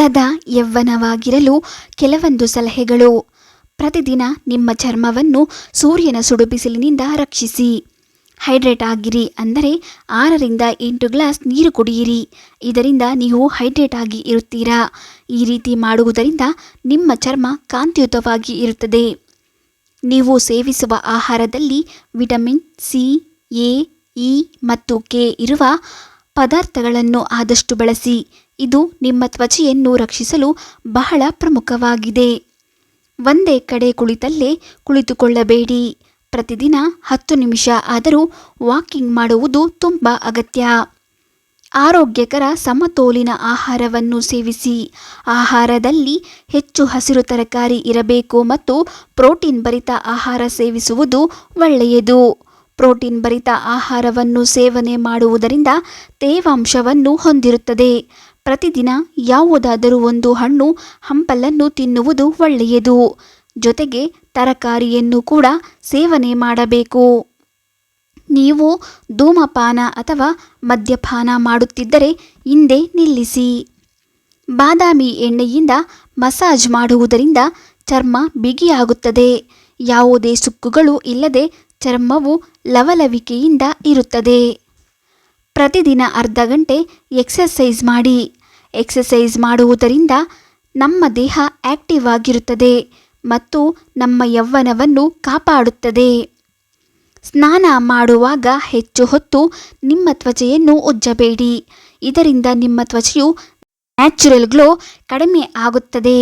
ಸದಾ ಯೌವನವಾಗಿರಲು ಕೆಲವೊಂದು ಸಲಹೆಗಳು. ಪ್ರತಿದಿನ ನಿಮ್ಮ ಚರ್ಮವನ್ನು ಸೂರ್ಯನ ಸುಡು ಬಿಸಿಲಿನಿಂದ ರಕ್ಷಿಸಿ. ಹೈಡ್ರೇಟ್ ಆಗಿರಿ, ಅಂದರೆ 6ರಿಂದ 8 ಗ್ಲಾಸ್ ನೀರು ಕುಡಿಯಿರಿ. ಇದರಿಂದ ನೀವು ಹೈಡ್ರೇಟ್ ಆಗಿ ಇರುತ್ತೀರಾ. ಈ ರೀತಿ ಮಾಡುವುದರಿಂದ ನಿಮ್ಮ ಚರ್ಮ ಕಾಂತಿಯುತವಾಗಿ ಇರುತ್ತದೆ. ನೀವು ಸೇವಿಸುವ ಆಹಾರದಲ್ಲಿ ವಿಟಮಿನ್ ಸಿ, ಎ, ಇ ಮತ್ತು ಕೆ ಇರುವ ಪದಾರ್ಥಗಳನ್ನು ಆದಷ್ಟು ಬಳಸಿ. ಇದು ನಿಮ್ಮ ತ್ವಚೆಯನ್ನು ರಕ್ಷಿಸಲು ಬಹಳ ಪ್ರಮುಖವಾಗಿದೆ. ಒಂದೇ ಕಡೆ ಕುಳಿತಲ್ಲೇ ಕುಳಿತುಕೊಳ್ಳಬೇಡಿ. ಪ್ರತಿದಿನ 10 ನಿಮಿಷ ಆದರೂ ವಾಕಿಂಗ್ ಮಾಡುವುದು ತುಂಬ ಅಗತ್ಯ. ಆರೋಗ್ಯಕರ ಸಮತೋಲಿತ ಆಹಾರವನ್ನು ಸೇವಿಸಿ. ಆಹಾರದಲ್ಲಿ ಹೆಚ್ಚು ಹಸಿರು ತರಕಾರಿ ಇರಬೇಕು ಮತ್ತು ಪ್ರೋಟೀನ್ ಭರಿತ ಆಹಾರ ಸೇವಿಸುವುದು ಒಳ್ಳೆಯದು. ಪ್ರೋಟೀನ್ ಭರಿತ ಆಹಾರವನ್ನು ಸೇವನೆ ಮಾಡುವುದರಿಂದ ತೇವಾಂಶವನ್ನು ಹೊಂದಿರುತ್ತದೆ. ಪ್ರತಿದಿನ ಯಾವುದಾದರೂ ಒಂದು ಹಣ್ಣು ಹಂಪಲನ್ನು ತಿನ್ನುವುದು ಒಳ್ಳೆಯದು. ಜೊತೆಗೆ ತರಕಾರಿಯನ್ನು ಕೂಡ ಸೇವನೆ ಮಾಡಬೇಕು. ನೀವು ಧೂಮಪಾನ ಅಥವಾ ಮದ್ಯಪಾನ ಮಾಡುತ್ತಿದ್ದರೆ ಹಿಂದೆ ನಿಲ್ಲಿಸಿ. ಬಾದಾಮಿ ಎಣ್ಣೆಯಿಂದ ಮಸಾಜ್ ಮಾಡುವುದರಿಂದ ಚರ್ಮ ಬಿಗಿಯಾಗುತ್ತದೆ. ಯಾವುದೇ ಸುಕ್ಕುಗಳು ಇಲ್ಲದೆ ಚರ್ಮವು ಲವಲವಿಕೆಯಿಂದ ಇರುತ್ತದೆ. ಪ್ರತಿದಿನ ಅರ್ಧ ಗಂಟೆ ಎಕ್ಸರ್ಸೈಸ್ ಮಾಡಿ. ಎಕ್ಸರ್ಸೈಸ್ ಮಾಡುವುದರಿಂದ ನಮ್ಮ ದೇಹ ಆಕ್ಟಿವ್ ಆಗಿರುತ್ತದೆ ಮತ್ತು ನಮ್ಮ ಯೌವನವನ್ನು ಕಾಪಾಡುತ್ತದೆ. ಸ್ನಾನ ಮಾಡುವಾಗ ಹೆಚ್ಚು ಹೊತ್ತು ನಿಮ್ಮ ತ್ವಚೆಯನ್ನು ಉಜ್ಜಬೇಡಿ. ಇದರಿಂದ ನಿಮ್ಮ ತ್ವಚೆಯು ನ್ಯಾಚುರಲ್ ಗ್ಲೋ ಕಡಿಮೆ ಆಗುತ್ತದೆ.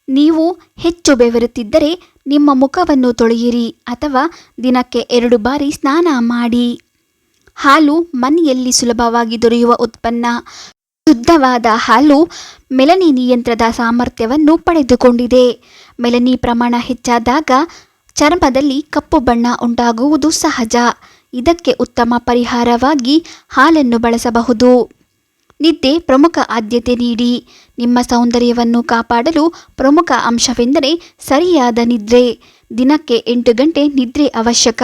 ನೀವು ಹೆಚ್ಚು ಬೆವರುತ್ತಿದ್ದರೆ ನಿಮ್ಮ ಮುಖವನ್ನು ತೊಳೆಯಿರಿ ಅಥವಾ ದಿನಕ್ಕೆ 2 ಬಾರಿ ಸ್ನಾನ ಮಾಡಿ. ಹಾಲು ಮನೆಯಲ್ಲಿ ಸುಲಭವಾಗಿ ದೊರೆಯುವ ಉತ್ಪನ್ನ. ಶುದ್ಧವಾದ ಹಾಲು ಮೆಲನಿ ನಿಯಂತ್ರಣದ ಸಾಮರ್ಥ್ಯವನ್ನು ಪಡೆದುಕೊಂಡಿದೆ. ಮೆಲನಿ ಪ್ರಮಾಣ ಹೆಚ್ಚಾದಾಗ ಚರ್ಮದಲ್ಲಿ ಕಪ್ಪು ಬಣ್ಣ ಉಂಟಾಗುವುದು ಸಹಜ. ಇದಕ್ಕೆ ಉತ್ತಮ ಪರಿಹಾರವಾಗಿ ಹಾಲನ್ನು ಬಳಸಬಹುದು. ನಿದ್ದೆ ಪ್ರಮುಖ ಆದ್ಯತೆ ನೀಡಿ. ನಿಮ್ಮ ಸೌಂದರ್ಯವನ್ನು ಕಾಪಾಡಲು ಪ್ರಮುಖ ಅಂಶವೆಂದರೆ ಸರಿಯಾದ ನಿದ್ರೆ. ದಿನಕ್ಕೆ 8 ಗಂಟೆ ನಿದ್ರೆ ಅವಶ್ಯಕ.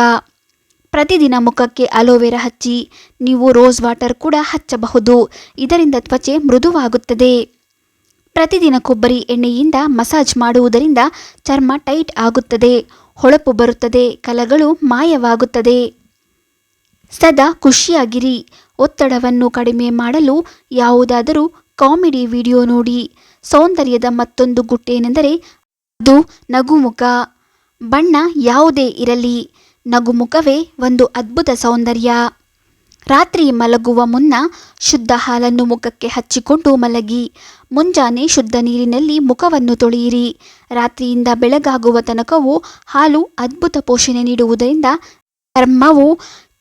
ಪ್ರತಿದಿನ ಮುಖಕ್ಕೆ ಅಲೋವೆರಾ ಹಚ್ಚಿ. ನೀವು ರೋಸ್ ವಾಟರ್ ಕೂಡ ಹಚ್ಚಬಹುದು. ಇದರಿಂದ ತ್ವಚೆ ಮೃದುವಾಗುತ್ತದೆ. ಪ್ರತಿದಿನ ಕೊಬ್ಬರಿ ಎಣ್ಣೆಯಿಂದ ಮಸಾಜ್ ಮಾಡುವುದರಿಂದ ಚರ್ಮ ಟೈಟ್ ಆಗುತ್ತದೆ, ಹೊಳಪು ಬರುತ್ತದೆ, ಕಲೆಗಳು ಮಾಯವಾಗುತ್ತದೆ. ಸದಾ ಖುಷಿಯಾಗಿರಿ. ಒತ್ತಡವನ್ನು ಕಡಿಮೆ ಮಾಡಲು ಯಾವುದಾದರೂ ಕಾಮಿಡಿ ವಿಡಿಯೋ ನೋಡಿ. ಸೌಂದರ್ಯದ ಮತ್ತೊಂದು ಗುಟ್ಟೇನೆಂದರೆ ಅದು ನಗುಮುಖ. ಬಣ್ಣ ಯಾವುದೇ ಇರಲಿ, ನಗುಮುಖವೇ ಒಂದು ಅದ್ಭುತ ಸೌಂದರ್ಯ. ರಾತ್ರಿ ಮಲಗುವ ಮುನ್ನ ಶುದ್ಧ ಹಾಲನ್ನು ಮುಖಕ್ಕೆ ಹಚ್ಚಿಕೊಂಡು ಮಲಗಿ. ಮುಂಜಾನೆ ಶುದ್ಧ ನೀರಿನಲ್ಲಿ ಮುಖವನ್ನು ತೊಳೆಯಿರಿ. ರಾತ್ರಿಯಿಂದ ಬೆಳಗಾಗುವ ತನಕವೂ ಹಾಲು ಅದ್ಭುತ ಪೋಷಣೆ ನೀಡುವುದರಿಂದ ಚರ್ಮವು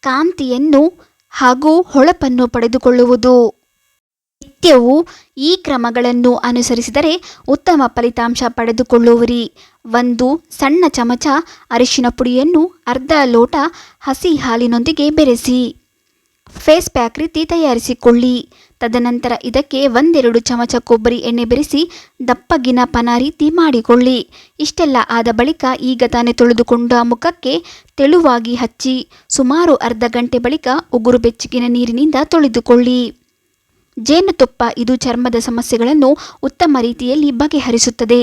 ಕಾಂತಿಯನ್ನು ಹಾಗೂ ಹೊಳಪನ್ನು ಪಡೆದುಕೊಳ್ಳುವುದು. ನಿತ್ಯವೂ ಈ ಕ್ರಮಗಳನ್ನು ಅನುಸರಿಸಿದರೆ ಉತ್ತಮ ಫಲಿತಾಂಶ ಪಡೆದುಕೊಳ್ಳುವಿರಿ. 1 ಸಣ್ಣ ಚಮಚ ಅರಿಶಿನ ಪುಡಿಯನ್ನು ಅರ್ಧ ಲೋಟ ಹಸಿ ಹಾಲಿನೊಂದಿಗೆ ಬೆರೆಸಿ ಫೇಸ್ ಪ್ಯಾಕ್ ರೀತಿ ತಯಾರಿಸಿಕೊಳ್ಳಿ. ತದನಂತರ ಇದಕ್ಕೆ 1-2 ಚಮಚ ಕೊಬ್ಬರಿ ಎಣ್ಣೆ ಬೆರೆಸಿ ದಪ್ಪಗಿನ ಪನ ರೀತಿ ಮಾಡಿಕೊಳ್ಳಿ. ಇಷ್ಟೆಲ್ಲ ಆದ ಬಳಿಕ ಈಗ ತಾನೇ ತೊಳೆದುಕೊಂಡ ಮುಖಕ್ಕೆ ತೆಳುವಾಗಿ ಹಚ್ಚಿ ಸುಮಾರು ಅರ್ಧ ಗಂಟೆ ಬಳಿಕ ಉಗುರು ಬೆಚ್ಚಗಿನ ನೀರಿನಿಂದ ತೊಳೆದುಕೊಳ್ಳಿ. ಜೇನುತುಪ್ಪ ಇದು ಚರ್ಮದ ಸಮಸ್ಯೆಗಳನ್ನು ಉತ್ತಮ ರೀತಿಯಲ್ಲಿ ಬಗೆಹರಿಸುತ್ತದೆ.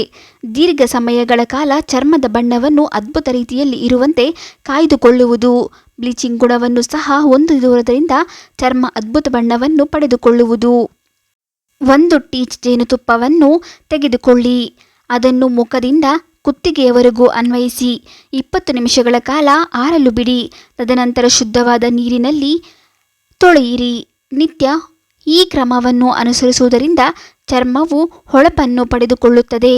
ದೀರ್ಘ ಸಮಯಗಳ ಕಾಲ ಚರ್ಮದ ಬಣ್ಣವನ್ನು ಅದ್ಭುತ ರೀತಿಯಲ್ಲಿ ಇರುವಂತೆ ಕಾಯ್ದುಕೊಳ್ಳುವುದು. ಬ್ಲೀಚಿಂಗ್ ಗುಣವನ್ನು ಸಹ ಹೊಂದಿರುವುದರಿಂದ ಚರ್ಮ ಅದ್ಭುತ ಬಣ್ಣವನ್ನು ಪಡೆದುಕೊಳ್ಳುವುದು. 1 ಟೀಚ್ ಜೇನುತುಪ್ಪವನ್ನು ತೆಗೆದುಕೊಳ್ಳಿ. ಅದನ್ನು ಮುಖದಿಂದ ಕುತ್ತಿಗೆಯವರೆಗೂ ಅನ್ವಯಿಸಿ 20 ನಿಮಿಷಗಳ ಕಾಲ ಆರಲು ಬಿಡಿ. ತದನಂತರ ಶುದ್ಧವಾದ ನೀರಿನಲ್ಲಿ ತೊಳೆಯಿರಿ. ನಿತ್ಯ ಈ ಕ್ರಮವನ್ನು ಅನುಸರಿಸುವುದರಿಂದ ಚರ್ಮವು ಹೊಳಪನ್ನು ಪಡೆದುಕೊಳ್ಳುತ್ತದೆ.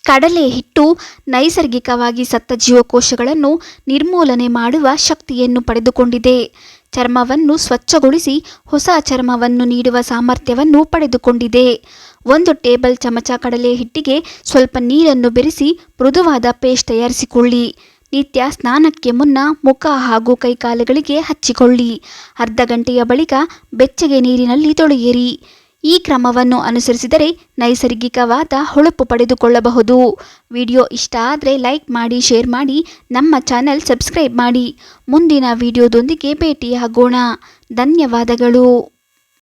ಕಡಲೆ ಹಿಟ್ಟು ನೈಸರ್ಗಿಕವಾಗಿ ಸತ್ತ ಜೀವಕೋಶಗಳನ್ನು ನಿರ್ಮೂಲನೆ ಮಾಡುವ ಶಕ್ತಿಯನ್ನು ಪಡೆದುಕೊಂಡಿದೆ. ಚರ್ಮವನ್ನು ಸ್ವಚ್ಛಗೊಳಿಸಿ ಹೊಸ ಚರ್ಮವನ್ನು ನೀಡುವ ಸಾಮರ್ಥ್ಯವನ್ನು ಪಡೆದುಕೊಂಡಿದೆ. 1 ಟೇಬಲ್ ಚಮಚ ಕಡಲೆ ಹಿಟ್ಟಿಗೆ ಸ್ವಲ್ಪ ನೀರನ್ನು ಬೆರೆಸಿ ಮೃದುವಾದ ಪೇಸ್ಟ್ ತಯಾರಿಸಿಕೊಳ್ಳಿ. ನಿತ್ಯ ಸ್ನಾನಕ್ಕೆ ಮುನ್ನ ಮುಖ ಹಾಗೂ ಕೈಕಾಲುಗಳಿಗೆ ಹಚ್ಚಿಕೊಳ್ಳಿ. ಅರ್ಧ ಗಂಟೆಯ ಬಳಿಕ ಬೆಚ್ಚಗೆ ನೀರಿನಲ್ಲಿ ತೊಳೆಯಿರಿ. ಈ ಕ್ರಮವನ್ನು ಅನುಸರಿಸಿದರೆ ನೈಸರ್ಗಿಕವಾದ ಹೊಳಪು ಪಡೆದುಕೊಳ್ಳಬಹುದು. ವಿಡಿಯೋ ಇಷ್ಟ ಆದರೆ ಲೈಕ್ ಮಾಡಿ, ಶೇರ್ ಮಾಡಿ, ನಮ್ಮ ಚಾನೆಲ್ ಸಬ್ಸ್ಕ್ರೈಬ್ ಮಾಡಿ. ಮುಂದಿನ ವಿಡಿಯೋದೊಂದಿಗೆ ಭೇಟಿಯಾಗೋಣ. ಧನ್ಯವಾದಗಳು.